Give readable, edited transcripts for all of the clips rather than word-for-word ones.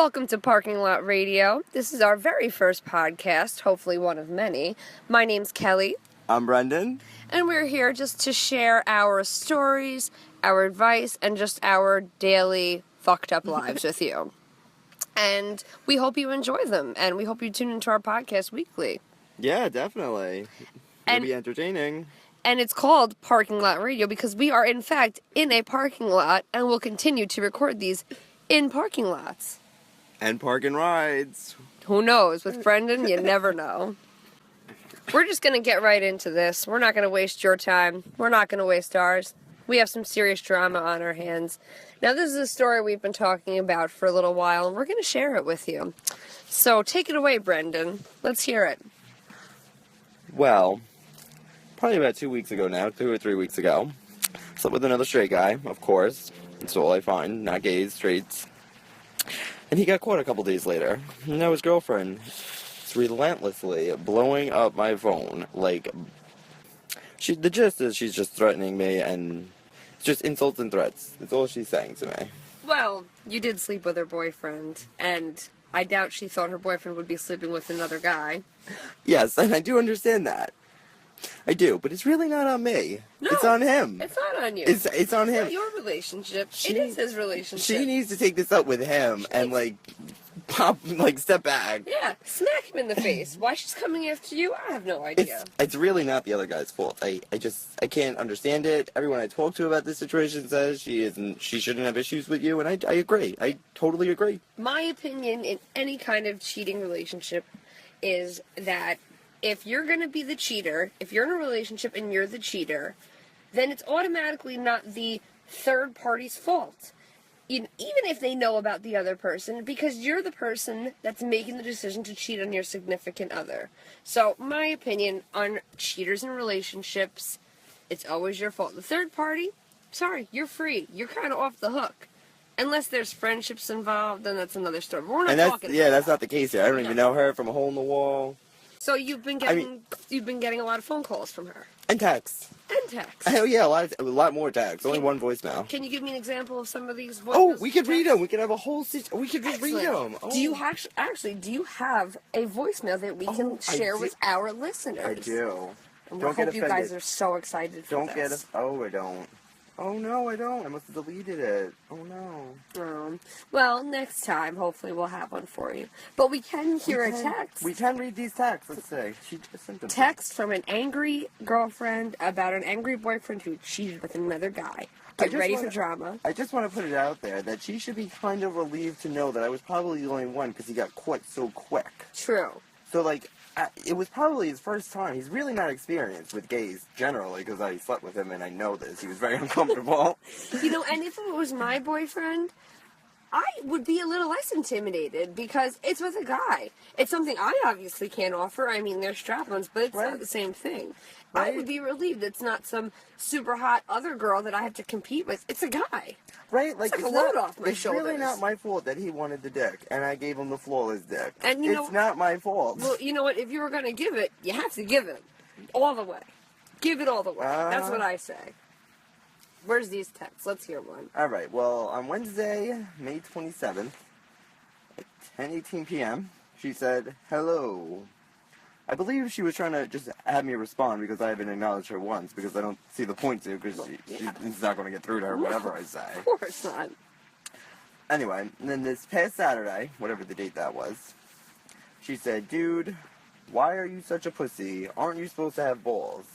Welcome to Parking Lot Radio. This is our very first podcast, hopefully one of many. My name's Kellie. I'm Brendan. And we're here just to share our stories, our advice, and just our daily fucked up lives with you. And we hope you enjoy them, and we hope you tune into our podcast weekly. Yeah, definitely. It'll be entertaining. And it's called Parking Lot Radio because we are, in fact, in a parking lot, and we'll continue to record these in parking lots. And parking rides. Who knows? With Brendan, you never know. We're just going to get right into this. We're not going to waste your time. We're not going to waste ours. We have some serious drama on our hands. Now, this is a story we've been talking about for a little while, and we're going to share it with you. So, take it away, Brendan. Let's hear it. Well, probably about 2 weeks ago now, 2 or 3 weeks ago, slept with another straight guy, of course. That's all I find. Not gays, straights. And he got caught a couple days later. And now his girlfriend is relentlessly blowing up my phone. Like, the gist is she's just threatening me and just insults and threats. That's all she's saying to me. Well, you did sleep with her boyfriend, and I doubt she thought her boyfriend would be sleeping with another guy. Yes, and I do understand that. I do, but it's really not on me. No, it's on him. It's not on you. It's on him. It's not your relationship. It is his relationship. She needs to take this up with him and, step back. Yeah, smack him in the face. Why she's coming after you, I have no idea. It's really not the other guy's fault. I can't understand it. Everyone I talk to about this situation says she shouldn't have issues with you, and I agree. I totally agree. My opinion in any kind of cheating relationship is that if you're going to be the cheater, if you're in a relationship and you're the cheater, then it's automatically not the third party's fault. Even if they know about the other person, because you're the person that's making the decision to cheat on your significant other. So, my opinion on cheaters in relationships, it's always your fault. The third party, sorry, you're free. You're kind of off the hook. Unless there's friendships involved, then that's another story. But we're not talking about that. That's not the case here. I don't even know her from a hole in the wall. So you've been getting a lot of phone calls from her. And texts. Oh yeah, a lot more texts. Only one voicemail. Can you give me an example of some of these voicemails? Oh, we could read them. We could have a whole. We could just read them. Oh. Do you have a voicemail that we can share with our listeners? I do. And I hope you guys are so excited for this. Oh, I don't. Oh, no, I don't. I must have deleted it. Oh, no. Well, next time, hopefully, we'll have one for you. But we can hear a text. We can read these texts. Let's see. She just sent them. Text from an angry girlfriend about an angry boyfriend who cheated with another guy. Get ready for drama. I just want to put it out there that she should be kind of relieved to know that I was probably the only one because he got caught so quick. True. So, it was probably his first time. He's really not experienced with gays generally because I slept with him and I know this. He was very uncomfortable. And if it was my boyfriend, I would be a little less intimidated because it's with a guy. It's something I obviously can't offer. I mean, they're strap-ons, but it's not the same thing. Right. I would be relieved it's not some super hot other girl that I have to compete with. It's a guy. Right? It's a load off my shoulders. It's really not my fault that he wanted the dick, and I gave him the flawless dick. And it's not my fault. Well, you know what? If you were going to give it, you have to give it. All the way. Give it all the way. That's what I say. Where's these texts? Let's hear one. All right. Well, on Wednesday, May 27th, at 10:18 p.m., she said, "Hello." I believe she was trying to just have me respond because I haven't acknowledged her once because I don't see the point to because it's not going to get through to her whatever I say. Of course not. Anyway, and then this past Saturday, whatever the date that was, she said, "Dude, why are you such a pussy? Aren't you supposed to have balls?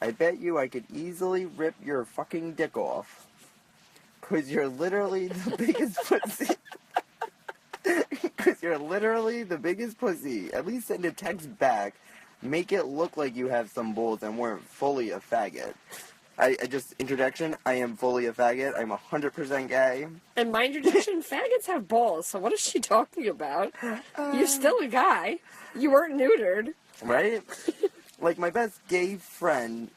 I bet you I could easily rip your fucking dick off. 'Cause you're literally the biggest pussy." Because you're literally the biggest pussy. At least send a text back. Make it look like you have some balls and weren't fully a faggot. Introduction, I am fully a faggot. I'm 100% gay. And my introduction, faggots have balls, so what is she talking about? You're still a guy. You weren't neutered. Right? My best gay friend,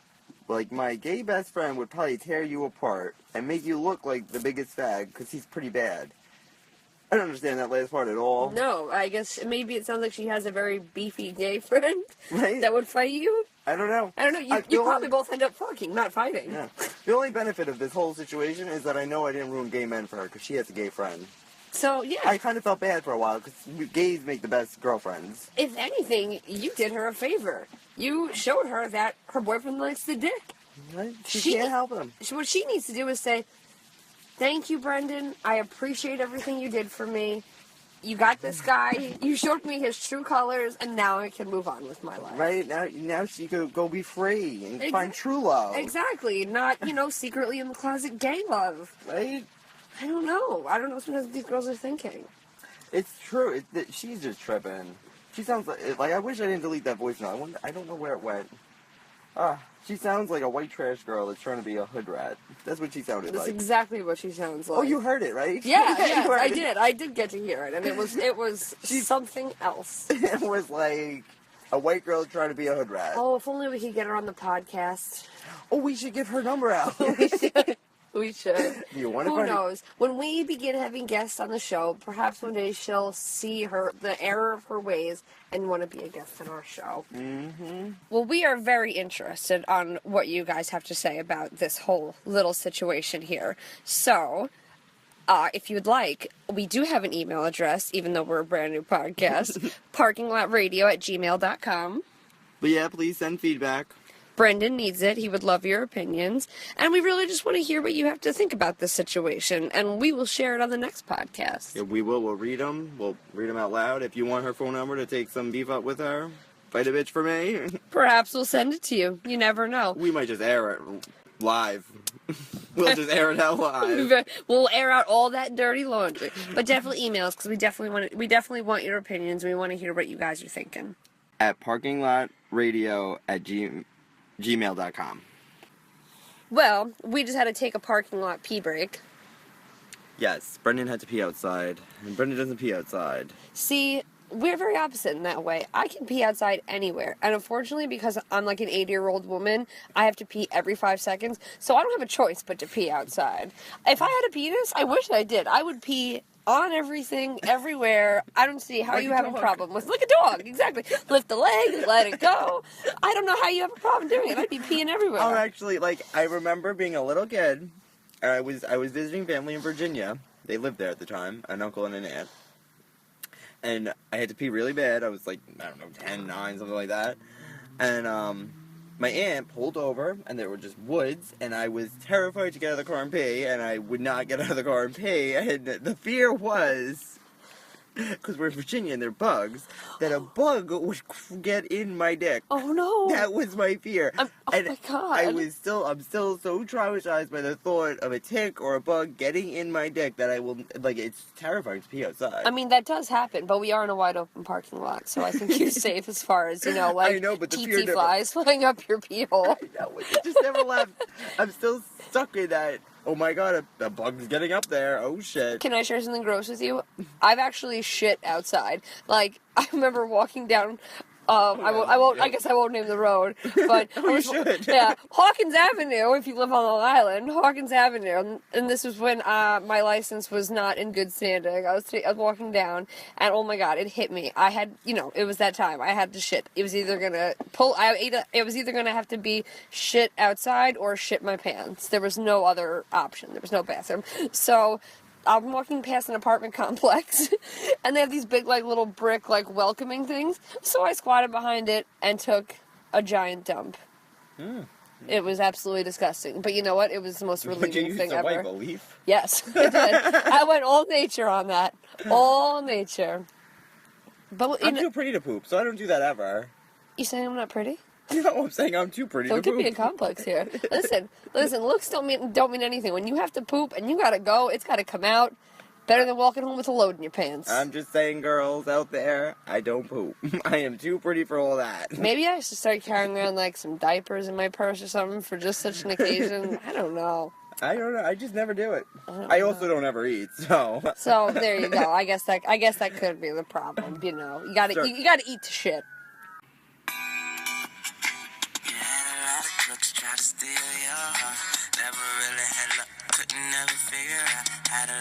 my gay best friend would probably tear you apart and make you look like the biggest fag because he's pretty bad. I don't understand that last part at all. No, I guess maybe it sounds like she has a very beefy gay friend that would fight you. I don't know. You probably both end up fucking, not fighting. Yeah. The only benefit of this whole situation is that I know I didn't ruin gay men for her because she has a gay friend. So, yeah. I kind of felt bad for a while because gays make the best girlfriends. If anything, you did her a favor. You showed her that her boyfriend likes the dick. Right? She can't help him. What she needs to do is say, thank you, Brendan. I appreciate everything you did for me. You got this guy. You showed me his true colors, and now I can move on with my life. Right? Now she could go be free and find true love. Exactly. Not, secretly in the closet gay love. Right? I don't know. I don't know what these girls are thinking. It's true. She's just tripping. She sounds like I wish I didn't delete that voicemail. I don't know where it went. She sounds like a white trash girl that's trying to be a hood rat. That's what she sounded like. That's exactly what she sounds like. Oh, you heard it, right? Yeah, I did. I did get to hear it, and it was something else. It was like a white girl trying to be a hood rat. Oh, if only we could get her on the podcast. Oh, we should give her number out. We should. You want to? Who knows? When we begin having guests on the show, perhaps one day she'll see the error of her ways and want to be a guest on our show. Mm-hmm. Well, we are very interested on what you guys have to say about this whole little situation here. So, if you'd like, we do have an email address, even though we're a brand new podcast, parkinglotradio@gmail.com. But yeah, please send feedback. Brendan needs it. He would love your opinions. And we really just want to hear what you have to think about this situation. And we will share it on the next podcast. Yeah, we will. We'll read them. We'll read them out loud. If you want her phone number to take some beef up with her, fight a bitch for me. Perhaps we'll send it to you. You never know. We might just air it live. We'll just air it out live. We'll air out all that dirty laundry. But definitely email us because we definitely want your opinions. We want to hear what you guys are thinking. At parkinglotradio@gmail.com. Well, we just had to take a parking lot pee break. Yes, Brendan had to pee outside, and Brendan doesn't pee outside. See, we're very opposite in that way. I can pee outside anywhere, and unfortunately, because I'm like an 80-year-old woman, I have to pee every 5 seconds, so I don't have a choice but to pee outside. If I had a penis, I wish I did. I would pee on everything, everywhere. I don't see how like you have a problem with... Like a dog, exactly. Lift the leg, let it go. I don't know how you have a problem doing it. I'd be peeing everywhere. Oh, actually, I remember being a little kid, and I was visiting family in Virginia. They lived there at the time, an uncle and an aunt. And I had to pee really bad. I was like, I don't know, 10, 9, something like that. And my aunt pulled over, and there were just woods, and I was terrified to get out of the car and pee, and I would not get out of the car and pee, and the fear was, because we're in Virginia and there are bugs, that a bug would get in my dick. Oh, no. That was my fear. My God. I'm still so traumatized by the thought of a tick or a bug getting in my dick that I will, it's terrifying to pee outside. I mean, that does happen, but we are in a wide open parking lot, so I think you're safe as far as, I know, but the fear TT flies flying up your pee hole. I know, it just never left. I'm still stuck in that. Oh my God, a bug's getting up there. Oh shit. Can I share something gross with you? I've actually shit outside. I remember walking down, I guess I won't name the road, but You should. Yeah, Hawkins Avenue, if you live on Long Island, Hawkins Avenue, and this was when my license was not in good standing. I was walking down, and oh my God, it hit me. I had, it was that time. I had to shit. It was either gonna have to be shit outside or shit my pants. There was no other option. There was no bathroom. So I'm walking past an apartment complex, and they have these big, little brick, welcoming things. So I squatted behind it and took a giant dump. It was absolutely disgusting. But you know what? It was the most relieving thing ever. Wipe a leaf? Yes, I did. I went all nature on that. All nature. But I'm too pretty to poop, so I don't do that ever. You saying I'm not pretty? No, I'm saying I'm too pretty to poop. Don't get me a complex here. Listen, looks don't mean anything. When you have to poop and you gotta go, it's gotta come out. Better than walking home with a load in your pants. I'm just saying, girls out there, I don't poop. I am too pretty for all that. Maybe I should start carrying around some diapers in my purse or something for just such an occasion. I don't know. I don't know. I just never do it. I also don't ever eat, so. So there you go. I guess that could be the problem. You gotta eat to shit. Try to steal your heart. Never really had luck. Couldn't never figure out how to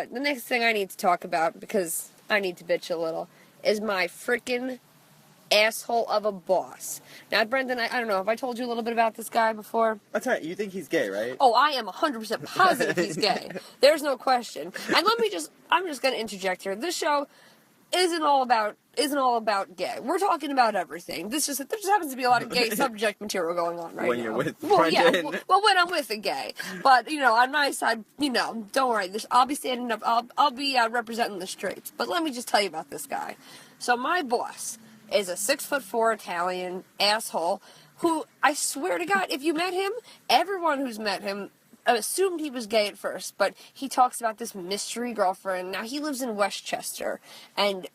love. The next thing I need to talk about, because I need to bitch a little, is my freaking asshole of a boss. Now, Brendan, I don't know, have I told you a little bit about this guy before? That's right. You think he's gay, right? Oh, I am 100% positive he's gay. There's no question. And I'm just going to interject here. This show isn't all about gay. We're talking about everything. There just happens to be a lot of gay subject material going on right now. When you're with Brendan. Brendan. Well, when I'm with a gay. But, on my side, don't worry. I'll be standing up. I'll be representing the straights. But let me just tell you about this guy. So my boss is a 6'4" Italian asshole who, I swear to God, if you met him, everyone who's met him assumed he was gay at first, but he talks about this mystery girlfriend. Now, he lives in Westchester and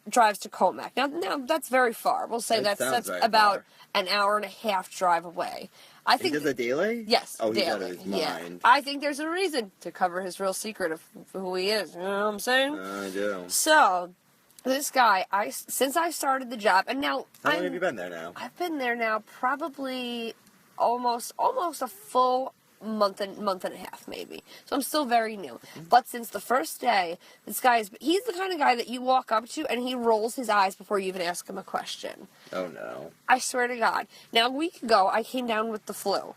drives to Comac. Now that's very far. We'll say that's about an hour and a half drive away. I think he does a daily? Yes, oh, he's daily. out of his mind. I think there's a reason to cover his real secret of who he is. You know what I'm saying? I do. So, this guy, since I started the job, and now how long have you been there now? I've been there now probably almost a full month and a half, maybe. So I'm still very new. But since the first day, he's the kind of guy that you walk up to and he rolls his eyes before you even ask him a question. Oh, no. I swear to God. Now, a week ago, I came down with the flu.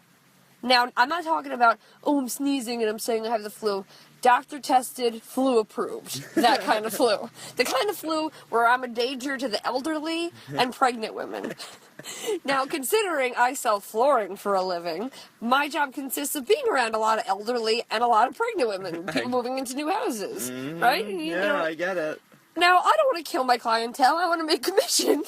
Now, I'm not talking about, I'm sneezing and I'm saying I have the flu. Doctor tested, flu approved. That kind of flu. The kind of flu where I'm a danger to the elderly and pregnant women. Now, considering I sell flooring for a living, my job consists of being around a lot of elderly and a lot of pregnant women, people moving into new houses, right? Yeah, I get it. Now, I don't want to kill my clientele. I want to make commission.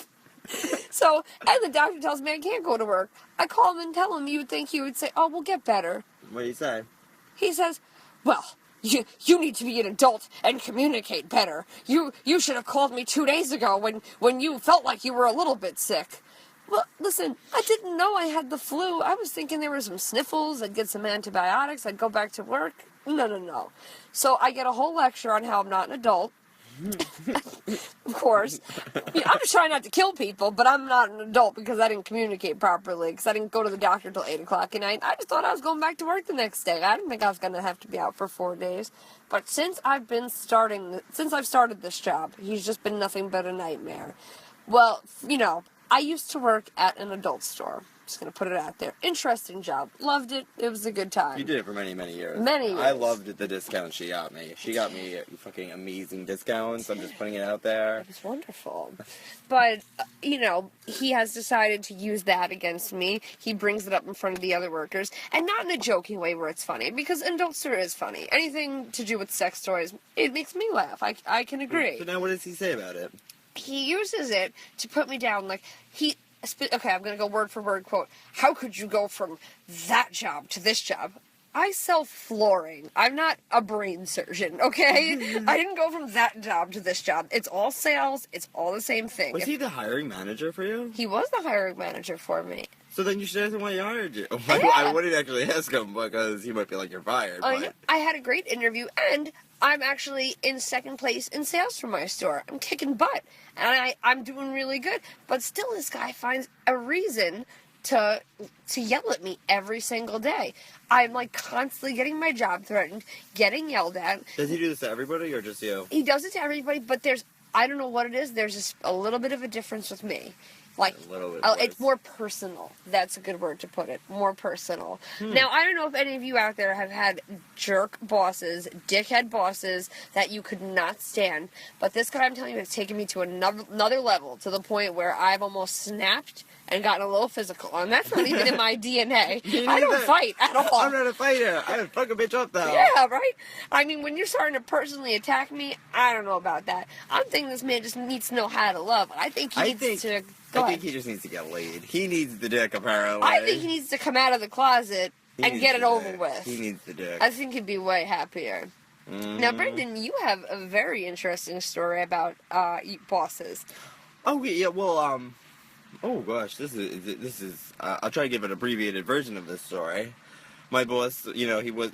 So, and the doctor tells me I can't go to work. I call him and tell him, you would think he would say, oh, we'll get better. What do you say? He says, well, you need to be an adult and communicate better. You should have called me 2 days ago when you felt like you were a little bit sick. Well, listen, I didn't know I had the flu. I was thinking there were some sniffles. I'd get some antibiotics. I'd go back to work. No. So I get a whole lecture on how I'm not an adult. Of course. I'm just trying not to kill people, but I'm not an adult because I didn't communicate properly, because I didn't go to the doctor till 8 o'clock at night. I just thought I was going back to work the next day. I didn't think I was going to have to be out for 4 days. But since I've started this job, he's just been nothing but a nightmare. Well, I used to work at an adult store. Just going to put it out there. Interesting job. Loved it. It was a good time. You did it for many, many years. Many years. I loved the discounts she got me. She got me fucking amazing discounts. I'm just putting it out there. It was wonderful. But, he has decided to use that against me. He brings it up in front of the other workers. And not in a joking way where it's funny. Because an adult store is funny. Anything to do with sex toys, it makes me laugh. I can agree. So now what does he say about it? He uses it to put me down. Okay, I'm going to go word for word quote. How could you go from that job to this job? I sell flooring. I'm not a brain surgeon, okay? I didn't go from that job to this job. It's all sales. It's all the same thing. Was he the hiring manager for you? He was the hiring manager for me. So then you should ask him why he hired you. Yeah. I wouldn't actually ask him because he might be like, you're fired. But... I had a great interview, and I'm actually in second place in sales for my store. I'm kicking butt, and I'm doing really good. But still, this guy finds a reason to yell at me every single day. I'm constantly getting my job threatened, getting yelled at. Does he do this to everybody or just you? He does it to everybody, but I don't know what it is. There's just a little bit of a difference with me. It's more personal. That's a good word to put it. More personal. Now, I don't know if any of you out there have had jerk bosses, dickhead bosses that you could not stand. But this guy, I'm telling you, has taken me to another level, to the point where I've almost snapped and gotten a little physical. And that's not even in my DNA. I don't fight at all. I'm not a fighter. I would fuck a bitch up, though. Yeah, right? I mean, when you're starting to personally attack me, I don't know about that. I'm thinking this man just needs to know how to love. I think he needs to... I think he just needs to get laid. He needs the dick, apparently. I think he needs to come out of the closet and get it over with. He needs the dick. I think he'd be way happier. Now, Brendan, you have a very interesting story about bosses. Oh, yeah, well, oh gosh, this is, I'll try to give an abbreviated version of this story. My boss, he was,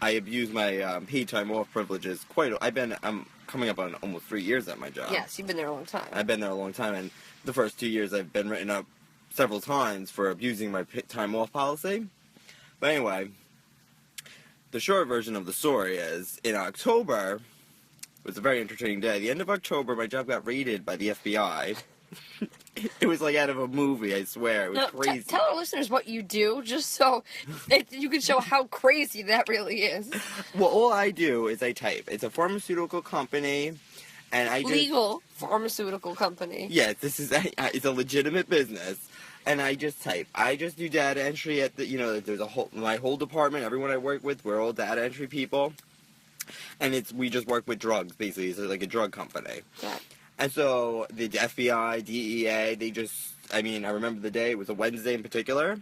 I abused my paid time off privileges I'm coming up on almost 3 years at my job. Yes, you've been there a long time. I've been there a long time, and the first 2 years I've been written up several times for abusing my time off policy. But anyway, the short version of the story is, in October, it was a very entertaining day. At the end of October, my job got raided by the FBI. It was like out of a movie, I swear. It was Now, crazy. tell our listeners what you do, just so you can show how crazy that really is. Well, all I do is I type. It's a pharmaceutical company, and I just... Legal pharmaceutical company. Yes, this is it's a legitimate business, and I just type. I just do data entry at the, there's my whole department, everyone I work with, we're all data entry people, and we just work with drugs, basically. It's like a drug company. Yeah. And so the FBI, DEA, I remember the day, it was a Wednesday in particular,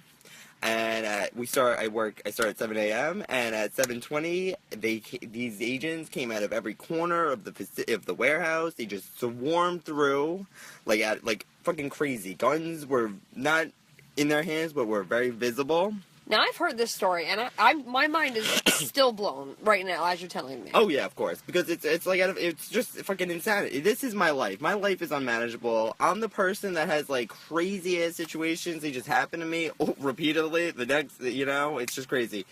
and I start at 7 a.m., and at 7:20, these agents came out of every corner of the warehouse. They just swarmed through, like fucking crazy. Guns were not in their hands, but were very visible. Now, I've heard this story, and my mind is still blown right now as you're telling me. Oh yeah, of course, because it's just fucking insanity. This is my life. My life is unmanageable. I'm the person that has like crazy ass situations. They just happen to me repeatedly. It's just crazy.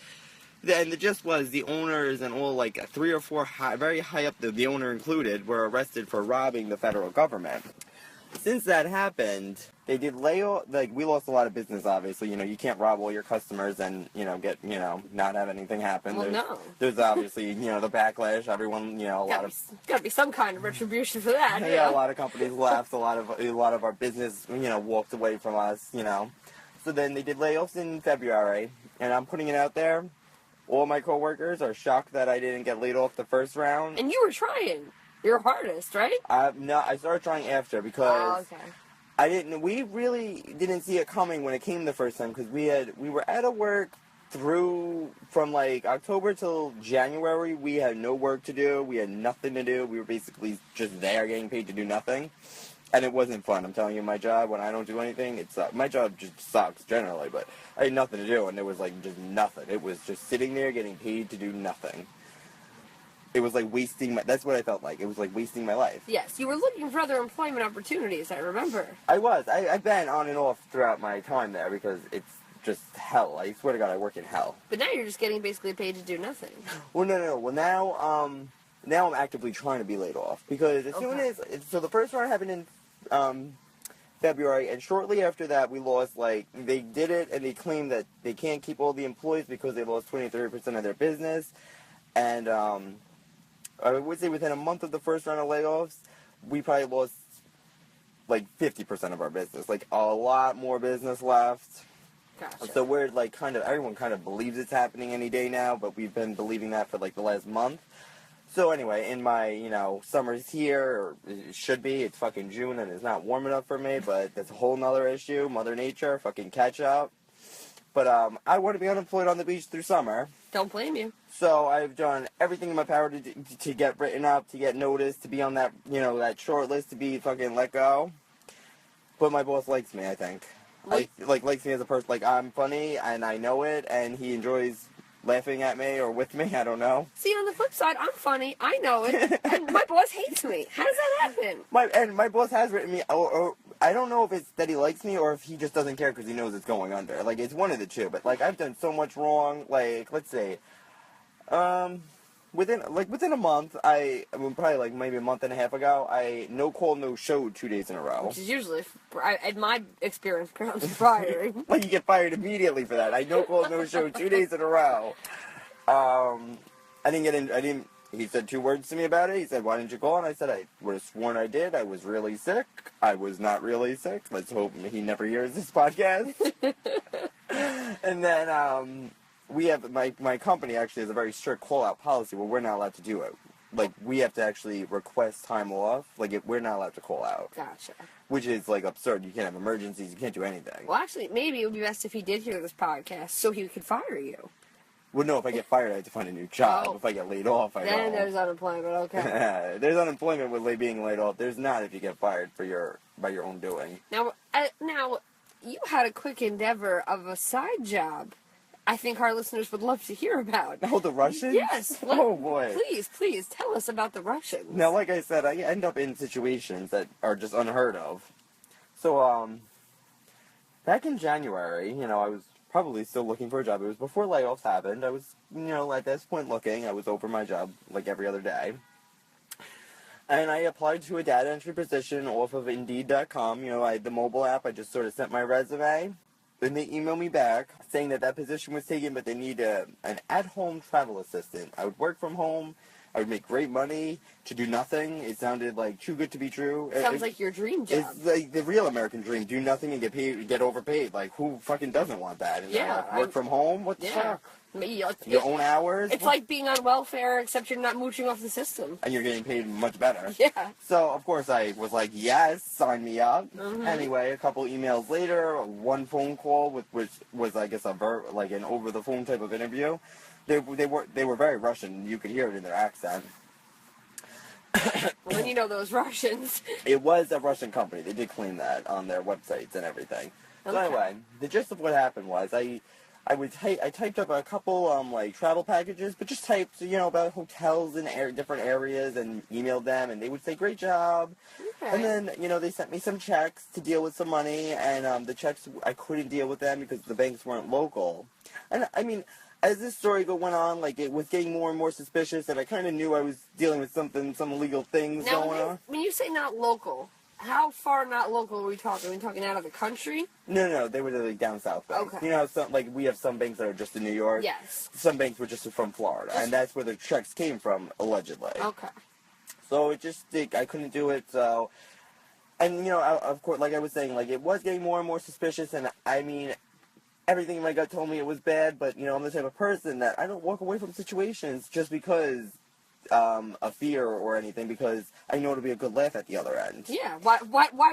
And the gist was the owners and all like 3 or 4 very high up, the owner included, were arrested for robbing the federal government. Since that happened, they did we lost a lot of business, obviously. You can't rob all your customers and, not have anything happen. Well, no. There's obviously, the backlash. Everyone, gotta be some kind of retribution for that. Yeah, a lot of companies left. A lot of our business, walked away from us, So then they did layoffs in February, and I'm putting it out there. All my coworkers are shocked that I didn't get laid off the first round. And you were trying your hardest, right? No, I started trying after because... Oh, okay. We really didn't see it coming when it came the first time, because we were out of work from like October till January. We had no work to do. We had nothing to do. We were basically just there getting paid to do nothing. And it wasn't fun. I'm telling you, my job, when I don't do anything, it sucks. My job just sucks generally, but I had nothing to do, and it was like just nothing. It was just sitting there getting paid to do nothing. It was like that's what I felt like. It was like wasting my life. Yes, you were looking for other employment opportunities, I remember. I was. I've been on and off throughout my time there because it's just hell. I swear to God, I work in hell. But now you're just getting basically paid to do nothing. Well, no. Well, now I'm actively trying to be laid off because as soon as... So the first round happened in February, and shortly after that, we lost, they did it, and they claimed that they can't keep all the employees because they lost 23% of their business, and, I would say within a month of the first round of layoffs, we probably lost, 50% of our business. A lot more business left. Gotcha. So we're, everyone kind of believes it's happening any day now, but we've been believing that for, the last month. So anyway, in my, summer's here, or it should be, it's fucking June and it's not warm enough for me, but that's a whole nother issue. Mother Nature, fucking catch up. But I want to be unemployed on the beach through summer. Don't blame you. So I've done everything in my power to get written up, to get noticed, to be on that, that short list, to be fucking let go. But my boss likes me, I think. Likes me as a person. I'm funny, and I know it, and he enjoys laughing at me or with me, I don't know. See, on the flip side, I'm funny, I know it, and my boss hates me. How does that happen? My boss has written me, or I don't know if it's that he likes me or if he just doesn't care because he knows it's going under. It's one of the two, but, I've done so much wrong, let's say, within a month, probably, maybe a month and a half ago, I no-call, no-showed 2 days in a row. Which is usually, in my experience, pronounced firing. You get fired immediately for that. I no-call, no-showed 2 days in a row. He said 2 words to me about it. He said, "Why didn't you call?" And I said, "I would have sworn I did. I was really sick. I was not really sick." Let's hope he never hears this podcast. And then, we have, my company actually has a very strict call-out policy where we're not allowed to do it. We have to actually request time off. We're not allowed to call out. Gotcha. Which is, absurd. You can't have emergencies. You can't do anything. Well, actually, maybe it would be best if he did hear this podcast so he could fire you. Well, no, if I get fired, I have to find a new job. Oh. If I get laid off, I don't. Then there's unemployment, okay. There's unemployment with being laid off. There's not if you get fired by your own doing. Now, you had a quick endeavor of a side job I think our listeners would love to hear about. Oh, the Russians? Yes. Oh, boy. Please, tell us about the Russians. Now, like I said, I end up in situations that are just unheard of. So, back in January, I was probably still looking for a job. It was before layoffs happened. I was, at this point looking. I was over my job, every other day. And I applied to a data entry position off of Indeed.com. You know, the mobile app. I just sort of sent my resume. Then they emailed me back saying that position was taken, but they need an at-home travel assistant. I would work from home. I would make great money to do nothing. It sounded like too good to be true. Sounds like your dream job. It's like the real American dream. Do nothing and get overpaid. Like, who fucking doesn't want that? And work from home? What the fuck? Your own hours? It's like being on welfare, except you're not mooching off the system. And you're getting paid much better. Yeah. So, of course, I was like, yes, sign me up. Mm-hmm. Anyway, a couple emails later, one phone call, which was, I guess, like an over-the-phone type of interview. They were very Russian. You could hear it in their accent. Well, then you know those Russians. It was a Russian company. They did claim that on their websites and everything. So anyway, the gist of what happened was I typed up a couple like travel packages, but just typed about hotels in different areas and emailed them, and they would say great job. Okay. And then they sent me some checks to deal with some money, and the checks I couldn't deal with them because the banks weren't local. And I mean, as this story went on, like, it was getting more and more suspicious, and I kind of knew I was dealing with some illegal things going on. When you say not local, how far not local are we talking? Are we talking out of the country? No, they were like down south banks. Okay. You know how we have some banks that are just in New York? Yes. Some banks were just from Florida, and that's where the checks came from, allegedly. Okay. So I couldn't do it, so... And, of course, like I was saying, like, it was getting more and more suspicious, and, I mean... Everything my gut told me it was bad, but, I'm the type of person that I don't walk away from situations just because of fear or anything, because I know it'll be a good laugh at the other end. Yeah, why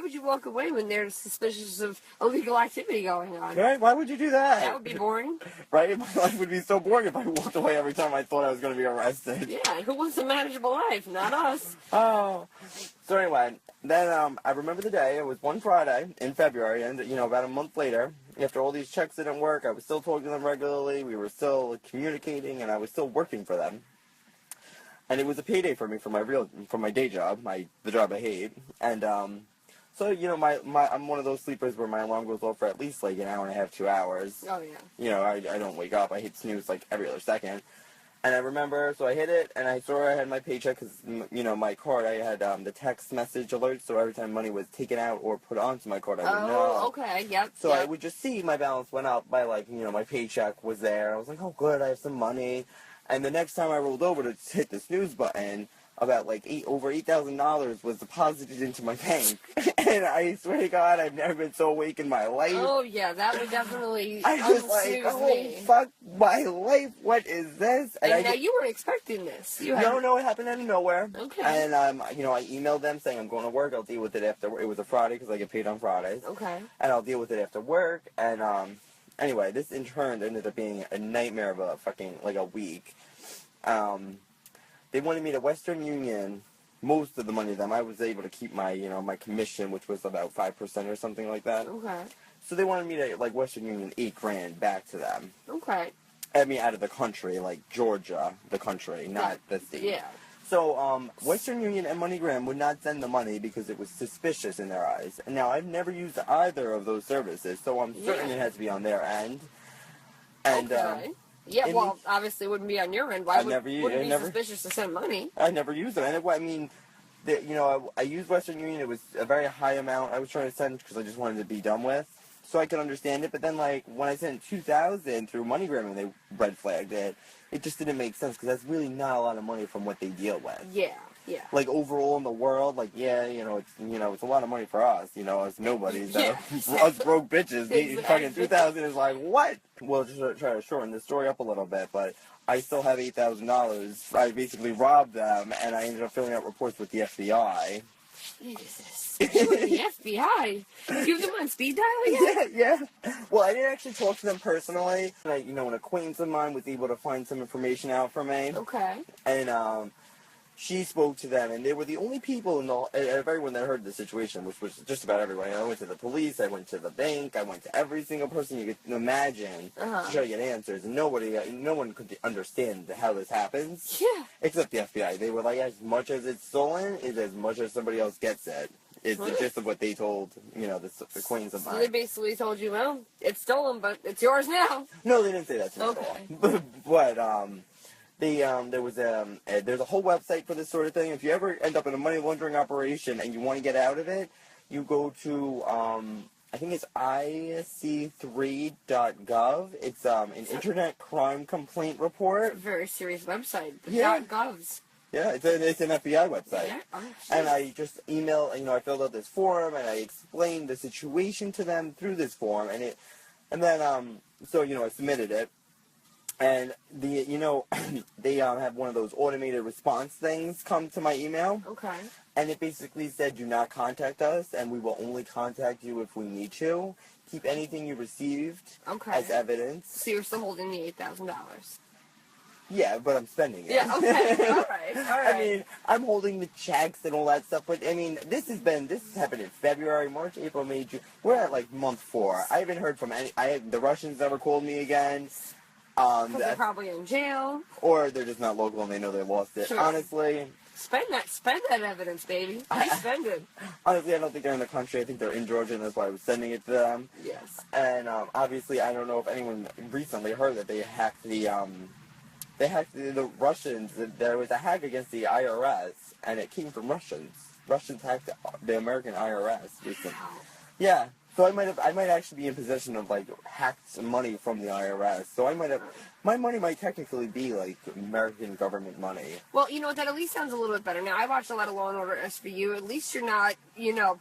would you walk away when there's suspicious of illegal activity going on? Right, why would you do that? That would be boring. Right, my life would be so boring if I walked away every time I thought I was going to be arrested. Yeah, who wants a manageable life? Not us. Oh. So anyway, then I remember the day. It was one Friday in February, and about a month later, after all these checks didn't work, I was still talking to them regularly. We were still communicating, and I was still working for them. And it was a payday for me for my day job, the job I hate. And so I'm one of those sleepers where my alarm goes off for at least like an hour and a half, 2 hours. Oh yeah. I don't wake up. I hit snooze like every other second. And I remember, so I hit it, and I saw I had my paycheck because, my card, I had the text message alert, so every time money was taken out or put onto my card, I would know. Oh, okay, yep. So I would just see my balance went up by, like, my paycheck was there. I was like, oh, good, I have some money. And the next time I rolled over to hit the snooze button, about, like, over $8,000 was deposited into my bank. And I swear to God, I've never been so awake in my life. Oh, yeah, that would definitely I was like, oh, fuck my life, what is this? And now you weren't expecting this. No, it happened out of nowhere. Okay. And, I emailed them saying I'm going to work, I'll deal with it after, it was a Friday because I get paid on Fridays. Okay. And I'll deal with it after work, and, anyway, this in turn ended up being a nightmare of a fucking, like, a week. They wanted me to Western Union most of the money to them. I was able to keep my, my commission, which was about 5% or something like that. Okay. So they wanted me to, like, Western Union $8,000 back to them. Okay. I mean, out of the country, like Georgia, the country, not the state. Yeah. So, Western Union and MoneyGram would not send the money because it was suspicious in their eyes. And now, I've never used either of those services, so I'm certain it has to be on their end. And, okay. Yeah, well, obviously it wouldn't be on your end. Why would it be suspicious to send money? I never used them. And I mean, I used Western Union. It was a very high amount I was trying to send because I just wanted to be done with. So I could understand it. But then, like, when I sent $2,000 through MoneyGram and they red flagged it, it just didn't make sense because that's really not a lot of money from what they deal with. Yeah. Yeah. Like, overall in the world, like, yeah, it's a lot of money for us, us nobodies, us broke bitches. Exactly. Fucking 2,000 is like, what? Well, just try to shorten the story up a little bit, but I still have $8,000. I basically robbed them, and I ended up filling out reports with the FBI. Jesus. The FBI? You have them on speed dial again? Yeah. Well, I didn't actually talk to them personally. An acquaintance of mine was able to find some information out for me. Okay. And, she spoke to them, and they were the only people of everyone that heard the situation, which was just about everyone. I went to the police, I went to the bank, I went to every single person you could imagine to try to get answers, and no one could understand how this happens. Yeah. Except the FBI. They were like, as much as it's stolen, is as much as somebody else gets it. It's the gist of what they told, the acquaintance of mine. So they basically told you, well, it's stolen, but it's yours now. No, they didn't say that to me. Okay. But there's a whole website for this sort of thing. If you ever end up in a money laundering operation and you want to get out of it, you go to I think it's ic3.gov. It's an internet crime complaint report. Very serious website. The Yeah. .govs. Yeah, it's an FBI website. Yeah. Oh, And I just I filled out this form and I explained the situation to them through this form, and then I submitted it, and they have one of those automated response things come to my email, okay. and it basically said, do not contact us, and we will only contact you if we need to. Keep anything you received as evidence. So you're still holding the $8,000. Yeah, but I'm spending it. Yeah, okay. All right. I mean, I'm holding the checks and all that stuff, but I mean, this has happened in February, March, April, May, June. We're at like month 4. I haven't heard from the Russians never called me again. They're probably in jail. Or they're just not local and they know they lost it. Sure. Honestly. Spend that evidence, baby. Spend it. Honestly, I don't think they're in the country. I think they're in Georgia, and that's why I was sending it to them. Yes. And obviously, I don't know if anyone recently heard that they hacked the Russians. There was a hack against the IRS, and it came from Russians. Russians hacked the American IRS recently. Wow. Yeah. So I might actually be in possession of like hacked money from the IRS. So my money might technically be like American government money. Well, you know what? That at least sounds a little bit better. Now, I watched a lot of Law and Order SVU. At least you're not,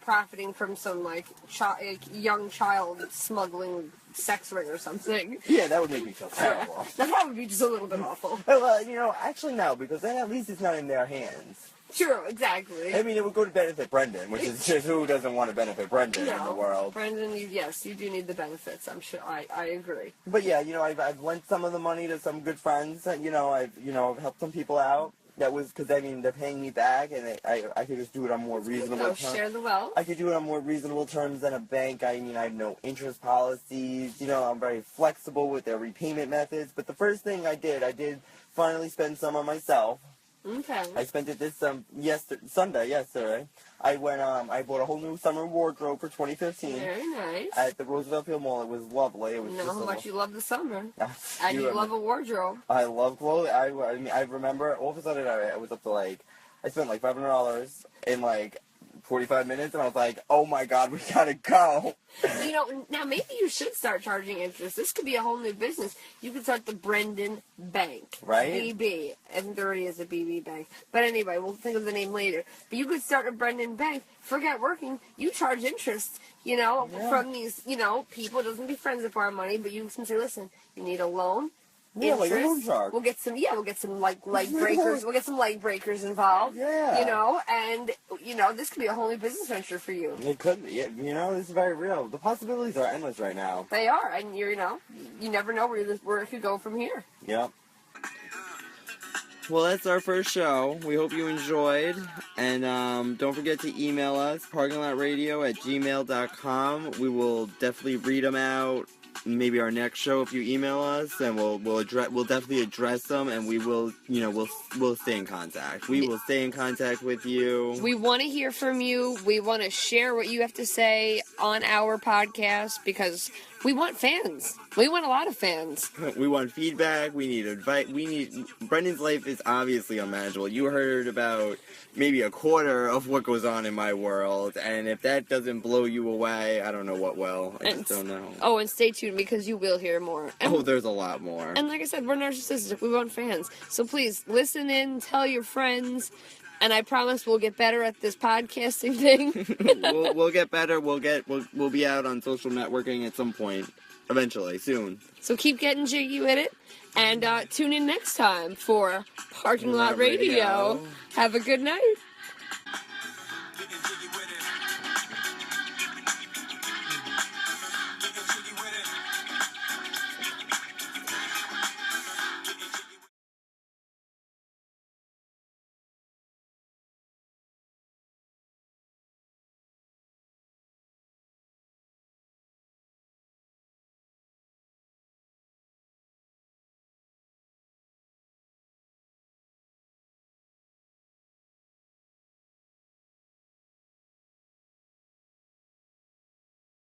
profiting from some young child smuggling sex ring or something. Yeah, that would make me feel terrible. That would be just a little bit awful. Well, actually no, because then at least it's not in their hands. True, exactly. I mean, it would go to benefit Brendan, which is just who doesn't want to benefit Brendan in the world. Brendan, yes, you do need the benefits. I'm sure. I agree. But yeah, I've lent some of the money to some good friends. I've helped some people out. That was because they're paying me back, and I could just do it on more reasonable terms. Share the wealth. I could do it on more reasonable terms than a bank. I have no interest policies. I'm very flexible with their repayment methods. But the first thing I did finally spend some on myself. Okay. I spent it this Sunday, yesterday. I bought a whole new summer wardrobe for 2015. Very nice. At the Roosevelt Field Mall. It was lovely. It was know how much you love the summer. And you remember. love a wardrobe. I love clothes. I remember all of a sudden I was up to I spent like $500 in 45 minutes, and I was like, oh my god, we gotta go. Now maybe you should start charging interest. This could be a whole new business. You could start the Brendan Bank. Right? BB. I think there already is a BB Bank. But anyway, we'll think of the name later. But you could start a Brendan Bank. Forget working. You charge interest, from these, people. It doesn't be friends that borrow money, but you can say, listen, you need a loan. Yeah, like a loan shark. We'll get some light breakers. We'll get some light breakers involved. Yeah. And this could be a whole new business venture for you. It could be. This is very real. The possibilities are endless right now. They are, and you never know where it could go from here. Yep. Well, that's our first show. We hope you enjoyed. And don't forget to email us, parkinglotradio@gmail.com. We will definitely read them out. Maybe our next show if you email us, and we'll definitely address them, and we will we'll stay in contact. We will stay in contact with you. We want to hear from you. We want to share what you have to say on our podcast because we want fans. We want a lot of fans. We want feedback. We need advice. Brendan's life is obviously unmanageable. You heard about maybe a quarter of what goes on in my world, and if that doesn't blow you away, I don't know what will. I just don't know. Oh, and stay tuned because you will hear more. And, there's a lot more. And like I said, we're narcissistic. We want fans. So please listen in, tell your friends, and I promise we'll get better at this podcasting thing. we'll get better. We'll be out on social networking at some point, eventually, soon. So keep getting jiggy with it, and tune in next time for Parking Lot Radio. Have a good night.